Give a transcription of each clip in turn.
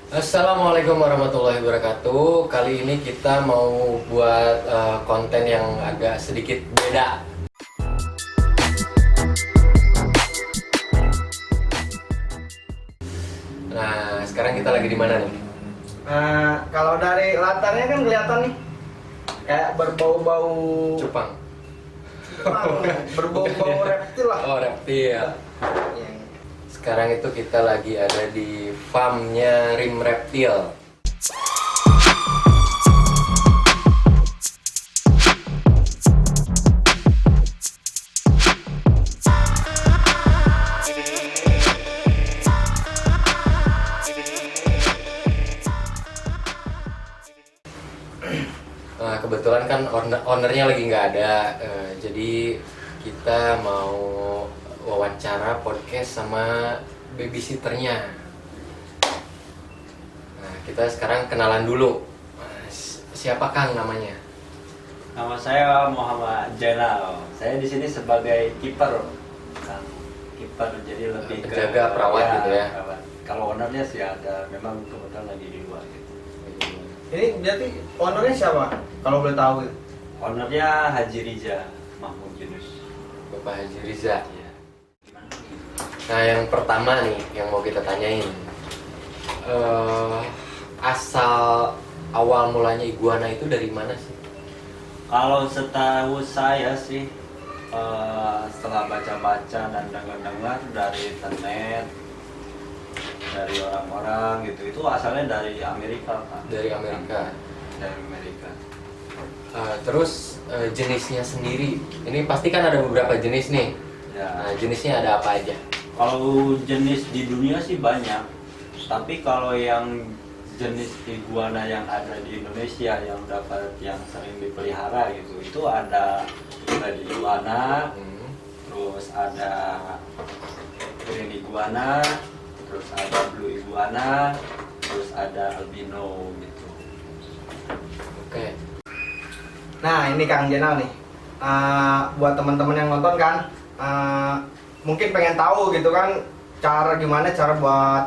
Assalamualaikum warahmatullahi wabarakatuh. Kali ini kita mau buat konten yang agak sedikit beda. Nah, sekarang kita lagi di mana nih? Kalau dari latarnya kan kelihatan nih kayak berbau-bau Cupang. berbau-bau reptil lah. Oh, reptil. Iya. Sekarang itu kita lagi ada di farmnya Rim Reptil. Nah, kebetulan kan ownernya lagi nggak ada, jadi kita mau wawancara podcast sama babysitternya. Nah, kita sekarang kenalan dulu. Siapa Kang namanya? Nama saya Muhammad Jainal. Saya di sini sebagai kiper, Kang. Kiper jadi lebih ke Penjaga, perawat gitu ya? perawat. Kalau ownernya sih ada, memang kebetulan lagi di luar gitu. Ini berarti ownernya siapa? Kalau boleh tahu gitu. Ownernya Haji Riza Mahmud Yunus. Bapak Haji Riza. Iya. Nah, yang pertama nih yang mau kita tanyain, asal awal mulanya iguana itu dari mana sih? Kalau setahu saya sih setelah baca-baca dan dengar-dengar dari internet, dari orang-orang gitu, itu asalnya dari Amerika, Pak. Dari Amerika. Dari Amerika. Terus jenisnya sendiri, ini pasti kan ada beberapa jenis nih. Ya. Nah, jenisnya ada apa aja? Kalau jenis di dunia sih banyak, tapi kalau yang jenis iguana yang ada di Indonesia yang sering dipelihara gitu, itu ada red iguana, terus ada green iguana, terus ada blue iguana, terus ada albino gitu. Oke. Nah, ini Kang Jenal nih. Buat teman-teman yang nonton kan, mungkin pengen tahu gitu kan cara buat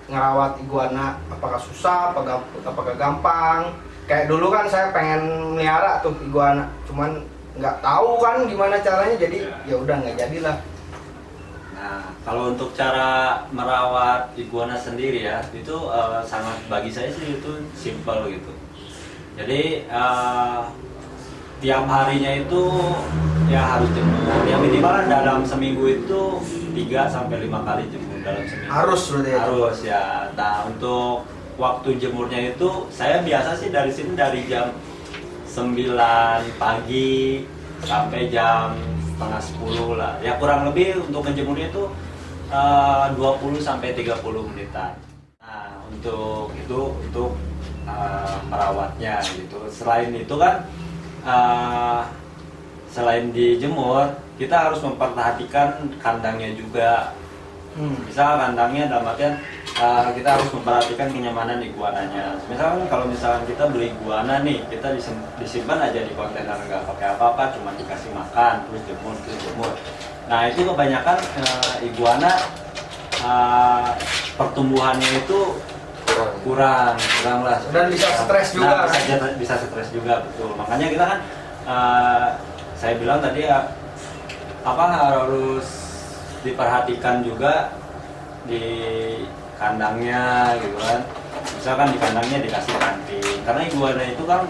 ngerawat iguana, apakah susah, apakah gampang. Kayak dulu kan saya pengen melihara tuh iguana, cuman nggak tahu kan gimana caranya, jadi ya udah nggak jadilah. Nah, kalau untuk cara merawat iguana sendiri ya, itu sangat, bagi saya sih itu simple gitu. Jadi tiap harinya itu ya harus jemur. Yang minimal dalam seminggu itu 3 sampai 5 kali jemur dalam seminggu. Harus berarti ya? Harus ya. Nah, untuk waktu jemurnya itu saya biasa sih dari sini dari jam 9 pagi sampai jam setengah 10 lah. Ya kurang lebih untuk menjemurnya itu 20 sampai 30 menitan. Nah, untuk merawatnya gitu. Selain itu kan selain dijemur, kita harus memperhatikan kandangnya juga. Misal kandangnya dalam artian kita harus memperhatikan kenyamanan iguananya. Misalkan kalau misalkan kita beli iguana nih, kita disimpan aja di kontainer nggak pakai apa-apa, cuma dikasih makan terus jemur. Nah, itu kebanyakan iguana pertumbuhannya itu kurang lah. Dan bisa stres juga. Nah, bisa stres juga, betul. Makanya kita kan saya bilang tadi ya, harus diperhatikan juga di kandangnya gitu kan. Misalkan di kandangnya dikasih ranting, karena iguana itu kan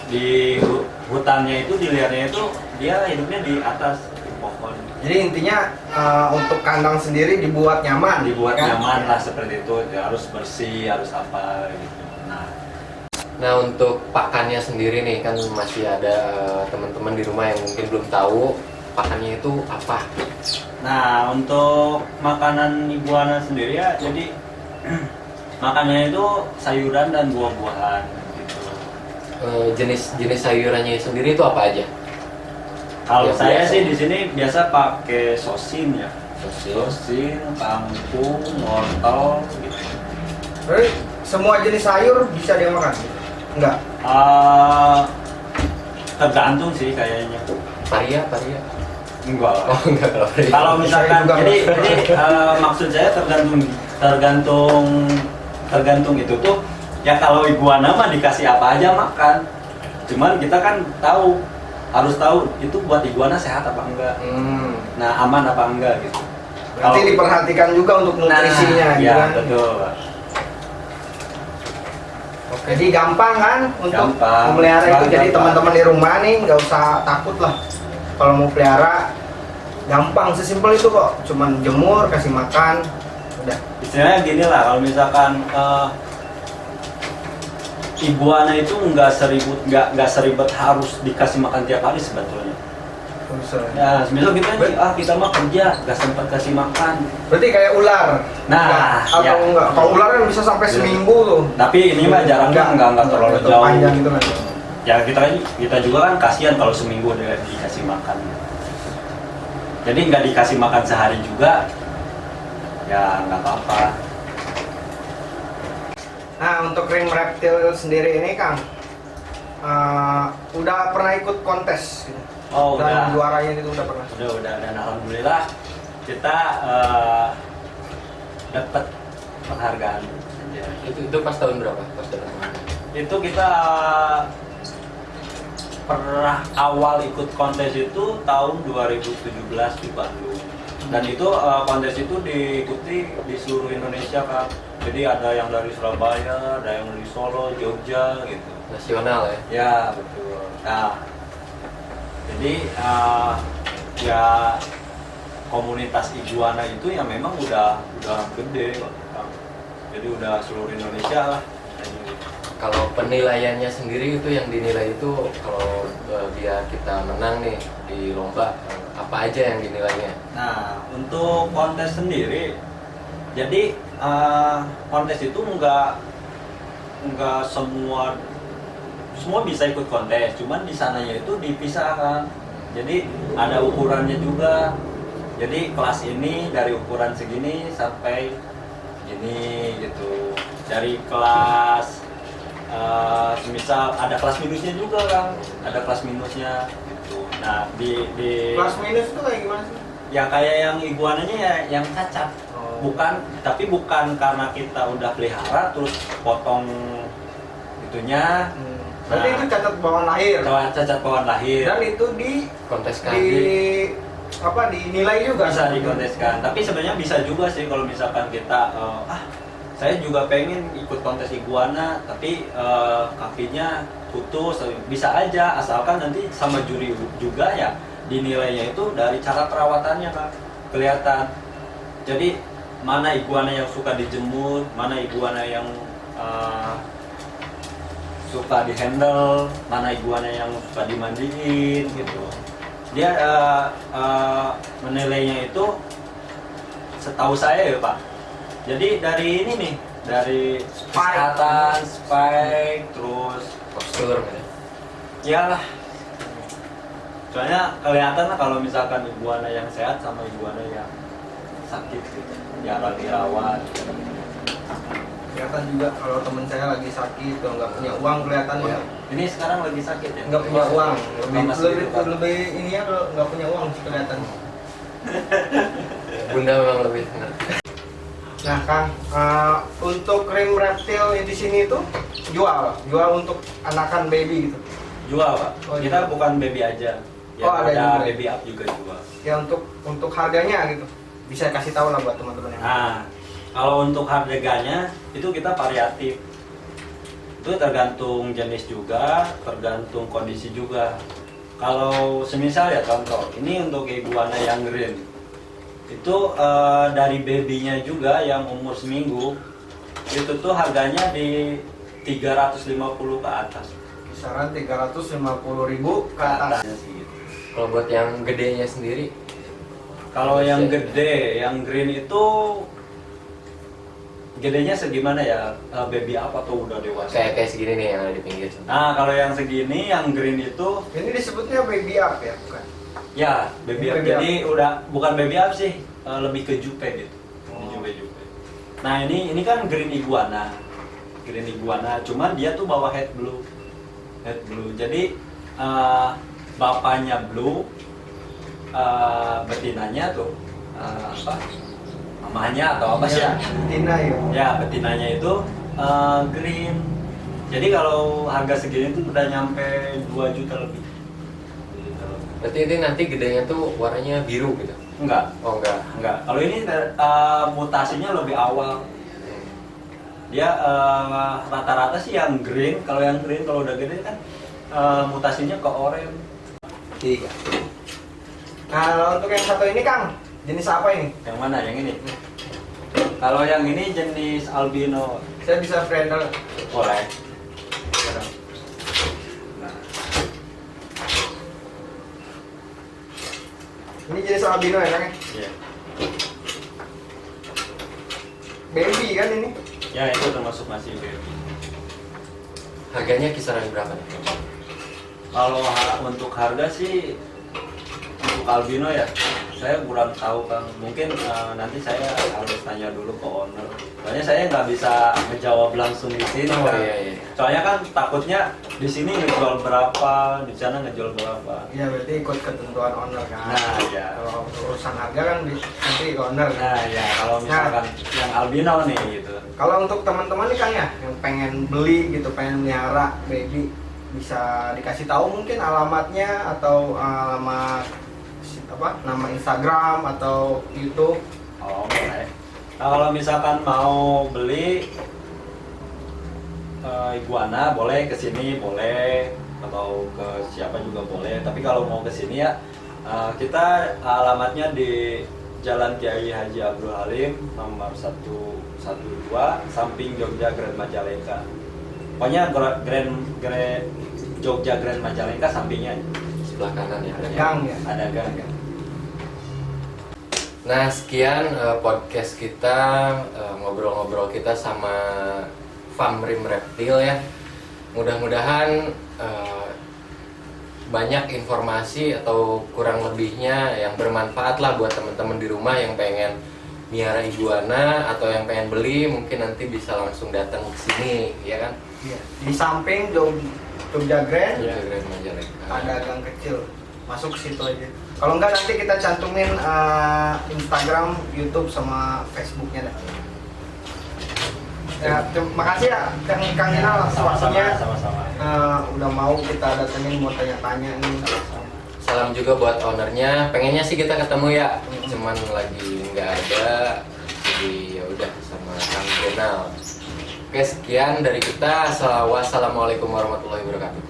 di hutannya itu, di liarnya itu dia hidupnya di atas pohon. Jadi intinya untuk kandang sendiri dibuat nyaman. Nyaman lah, seperti itu. Ya, harus bersih, harus apa gitu. Nah, untuk pakannya sendiri nih, kan masih ada teman-teman di rumah yang mungkin belum tahu pakannya itu apa. Nah, untuk makanan iguana sendiri ya, jadi makanannya itu sayuran dan buah-buahan gitu. Jenis sayurannya sendiri itu apa aja? Kalau Ya, saya biasa. sih di sini biasa pakai sosin ya. Sosin. kangkung, wortel gitu. Berarti semua jenis sayur bisa dia makan? Enggak? Tergantung sih kayaknya. Paria. Enggak lah. Oh, enggak kalau paria. Kalau misalkan Saya juga jadi maksud saya tergantung tergantung itu tuh ya. Kalau iguana mah dikasih apa aja makan, cuman kita kan harus tahu itu buat iguana sehat apa enggak, nah aman apa enggak gitu. Berarti diperhatikan juga untuk nutrisinya, gitu ya, kan? betul. Jadi gampang kan untuk Gampang. memelihara itu. Jadi Gampang. teman-teman di rumah nih nggak usah takut lah kalau mau pelihara. Gampang, sesimpel itu kok. Cuman jemur, kasih makan, udah. Istilahnya gini lah, kalau misalkan iguana itu nggak seribet harus dikasih makan tiap hari sebetulnya. Ya, misal kita mah kerja, nggak sempat kasih makan. Berarti kayak ular. Nah, atau ya. enggak? Kalau ular kan bisa sampai seminggu tuh. Tapi ini mah jarang, nggak terlalu jauh. Panjang gitu kan. Ya kita juga kan kasihan kalau seminggu udah dikasih makan. Jadi nggak dikasih makan sehari juga, ya nggak apa-apa. Nah, untuk ring reptil sendiri ini Kang, udah pernah ikut kontes gitu? Oh, dan udah. juaranya itu udah pernah? Udah, dan alhamdulillah kita dapat penghargaan. Ya. Itu pas tahun berapa? Pas datang kemana? Itu kita pernah awal ikut kontes itu tahun 2017 di Bandung. Dan itu kontes itu diikuti di seluruh Indonesia kan. Jadi ada yang dari Surabaya, ada yang dari Solo, Jogja gitu. Nasional ya? Ya, betul. Nah, jadi ya komunitas iguana itu ya memang udah gede kok. Jadi udah seluruh Indonesia lah. Kalau penilaiannya sendiri itu yang dinilai itu kalau biar kita menang nih di lomba, apa aja yang dinilainya? Nah, untuk kontes sendiri, jadi kontes itu nggak semua bisa ikut kontes, cuman di sananya itu dipisahkan. Jadi ada ukurannya juga. Jadi kelas ini dari ukuran segini sampai gini gitu. Dari kelas semisal ada kelas minusnya juga kan, ada kelas minusnya gitu. Nah di Kelas minus itu kayak gimana sih? ya kayak yang iguananya ya yang cacat. Tapi bukan karena kita udah pelihara terus potong itunya. Berarti itu cacat bawaan lahir. Cacat bawaan lahir. Dan itu Konteskan dinilai juga. Bisa dikonteskan. Tapi sebenarnya bisa juga sih kalau misalkan kita saya juga pengen ikut kontes iguana tapi kakinya putus, bisa aja asalkan nanti sama juri juga ya dinilainya itu dari cara perawatannya kan kelihatan. Jadi mana iguana yang suka dijemur, mana iguana yang suka dihandle, mana iguana yang suka dimandiin gitu. Dia menilainya itu setahu saya ya Pak. Jadi dari ini nih, dari kesehatan, spike, terus postur ya lah. Soalnya kelihatan lah kalau misalkan iguana yang sehat sama iguana yang sakit gitu, jarang dirawat. Kelihatan juga kalau teman saya lagi sakit, kalau nggak punya uang kelihatan ya. Ini sekarang lagi sakit ya? Nggak punya uang, Lemas gitu, Pak. lebih ini ya kalau nggak punya uang sih kelihatan. Bunda memang lebih ngerti. Nah Kang, untuk rim reptil di sini itu jual untuk anakan baby gitu. Jual Pak. Oh, Kita jual. bukan baby aja. Ya, Oh, ada juga. baby up juga jual. Ya untuk harganya gitu. Bisa kasih tahu lah buat teman-teman yang. Nah, kalau untuk harganya itu kita variatif. Itu tergantung jenis juga, tergantung kondisi juga. Kalau semisal ya contoh, ini untuk iguana yang green. Itu dari babynya juga yang umur seminggu, itu tuh harganya di 350 ke atas. Kisaran 350.000 ke atas. Sih, gitu. Kalau buat yang gedenya sendiri, Kalau yang gede, yang green itu gedenya segimana ya? Baby up atau udah dewasa? kayak segini nih yang ada di pinggir. Nah, kalau yang segini, yang green itu Ini disebutnya baby up ya, bukan? ya baby up. Baby Jadi udah bukan baby up sih, lebih ke jupe gitu. Oh. Jupe. Nah, ini kan green iguana. Green iguana, cuman dia tuh bawa head blue. Head blue. Jadi bapaknya blue, betinanya tuh mamahnya atau apa sih ya? Betina ya. Ya, betinanya itu green. Jadi kalau harga segini tuh udah nyampe 2 juta lebih. Berarti ini nanti gedenya tuh warnanya biru gitu? Enggak, Oh enggak. enggak. Kalau ini mutasinya lebih awal. Dia rata-rata sih yang green. Kalau yang green kalau udah gede kan mutasinya ke orange. 3. Kalau untuk yang satu ini Kang, jenis apa ini? Yang mana? Yang ini. Kalau yang ini jenis albino. Saya bisa friendly. Boleh. Nah, Ini jenis albino ya Kang? iya. Baby kan ini? Ya itu termasuk masih baby. Harganya kisaran berapa nih? Kalau untuk harga sih untuk albino ya saya kurang tahu Kang. Mungkin nanti saya harus tanya dulu ke owner. Soalnya saya nggak bisa menjawab langsung di sini. Oh, Kang. iya. Soalnya kan takutnya di sini ngejual berapa, di sana ngejual berapa. Iya berarti ikut ketentuan owner kan? Nah ya. Kalau urusan harga kan nanti owner. Nah ya kalau misalkan yang albino nih gitu. Kalau untuk teman-teman nih Kang ya, yang pengen beli gitu, pengen melihara baby, bisa dikasih tahu mungkin alamatnya atau alamat nama Instagram atau YouTube. Oh boleh. Nah kalau misalkan mau beli iguana boleh ke sini boleh atau ke siapa juga boleh. Tapi kalau mau ke sini ya kita alamatnya di Jalan Kiai Haji Abdul Halim nomor 112 samping Jogja Grand Majalengka. Pokoknya Jogja Grand Majalengka sampingnya Sebelah kanan ya. Ada gang ya. ada gang ya. Nah sekian podcast kita, ngobrol-ngobrol kita sama Famrim Reptil ya. Mudah-mudahan banyak informasi atau kurang lebihnya yang bermanfaat lah buat teman-teman di rumah yang pengen miara iguana atau yang pengen beli, mungkin nanti bisa langsung datang ke sini ya kan. Iya. Di samping Jogja Grand Iya. Jogja Grand Majalengka. ada gang kecil, masuk ke situ aja. Kalau enggak nanti kita cantumin Instagram, YouTube sama Facebooknya dah. Ya, terima kasih ya Kang Inal waktunya. Sama-sama. Udah mau kita datengin mau tanya-tanya nih. Salam juga buat ownernya. Pengennya sih kita ketemu ya, cuman lagi nggak ada. Jadi ya udah sama Kang Jenal. Oke sekian dari kita. Wassalamualaikum warahmatullahi wabarakatuh.